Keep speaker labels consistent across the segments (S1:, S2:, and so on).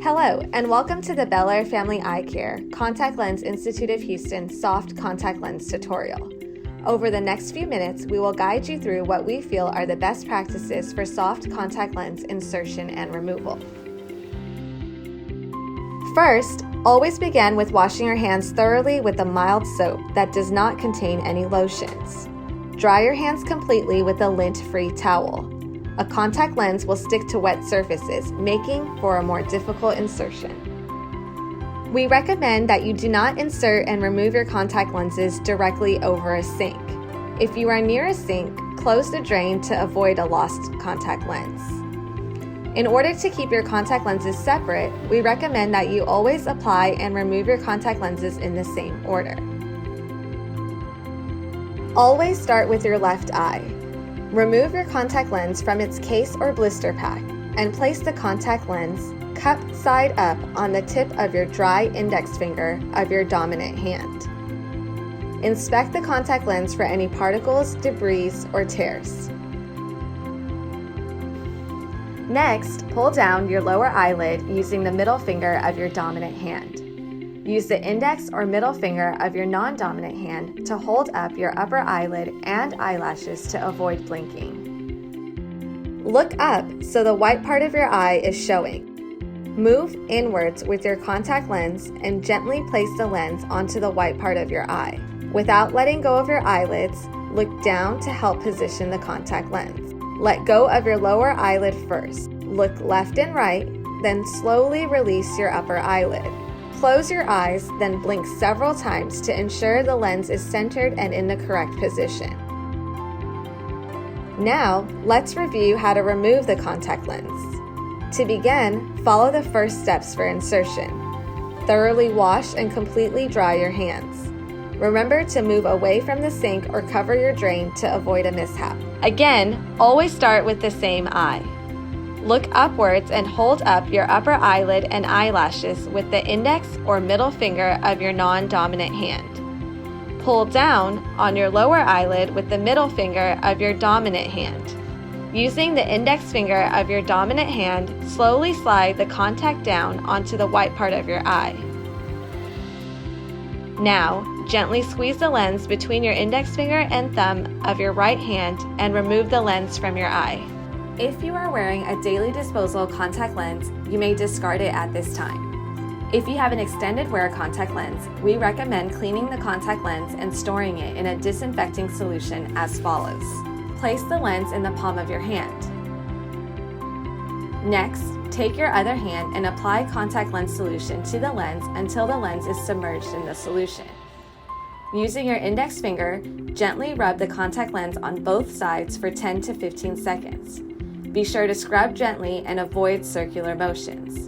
S1: Hello, and welcome to the Bellaire Family Eye Care Contact Lens Institute of Houston Soft Contact Lens tutorial. Over the next few minutes, we will guide you through what we feel are the best practices for soft contact lens insertion and removal. First, always begin with washing your hands thoroughly with a mild soap that does not contain any lotions. Dry your hands completely with a lint-free towel. A contact lens will stick to wet surfaces, making for a more difficult insertion. We recommend that you do not insert and remove your contact lenses directly over a sink. If you are near a sink, close the drain to avoid a lost contact lens. In order to keep your contact lenses separate, we recommend that you always apply and remove your contact lenses in the same order. Always start with your left eye. Remove your contact lens from its case or blister pack and place the contact lens cup side up on the tip of your dry index finger of your dominant hand. Inspect the contact lens for any particles, debris, or tears. Next, pull down your lower eyelid using the middle finger of your dominant hand. Use the index or middle finger of your non-dominant hand to hold up your upper eyelid and eyelashes to avoid blinking. Look up so the white part of your eye is showing. Move inwards with your contact lens and gently place the lens onto the white part of your eye. Without letting go of your eyelids, look down to help position the contact lens. Let go of your lower eyelid first. Look left and right, then slowly release your upper eyelid. Close your eyes, then blink several times to ensure the lens is centered and in the correct position. Now, let's review how to remove the contact lens. To begin, follow the first steps for insertion. Thoroughly wash and completely dry your hands. Remember to move away from the sink or cover your drain to avoid a mishap. Again, always start with the same eye. Look upwards and hold up your upper eyelid and eyelashes with the index or middle finger of your non-dominant hand. Pull down on your lower eyelid with the middle finger of your dominant hand. Using the index finger of your dominant hand, slowly slide the contact down onto the white part of your eye. Now, gently squeeze the lens between your index finger and thumb of your right hand and remove the lens from your eye. If you are wearing a daily disposal contact lens, you may discard it at this time. If you have an extended wear contact lens, we recommend cleaning the contact lens and storing it in a disinfecting solution as follows. Place the lens in the palm of your hand. Next, take your other hand and apply contact lens solution to the lens until the lens is submerged in the solution. Using your index finger, gently rub the contact lens on both sides for 10 to 15 seconds. Be sure to scrub gently and avoid circular motions.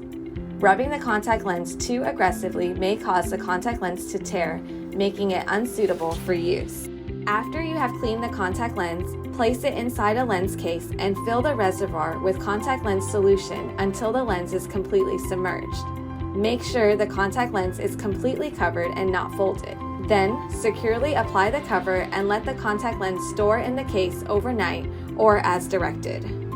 S1: Rubbing the contact lens too aggressively may cause the contact lens to tear, making it unsuitable for use. After you have cleaned the contact lens, place it inside a lens case and fill the reservoir with contact lens solution until the lens is completely submerged. Make sure the contact lens is completely covered and not folded. Then, securely apply the cover and let the contact lens store in the case overnight or as directed.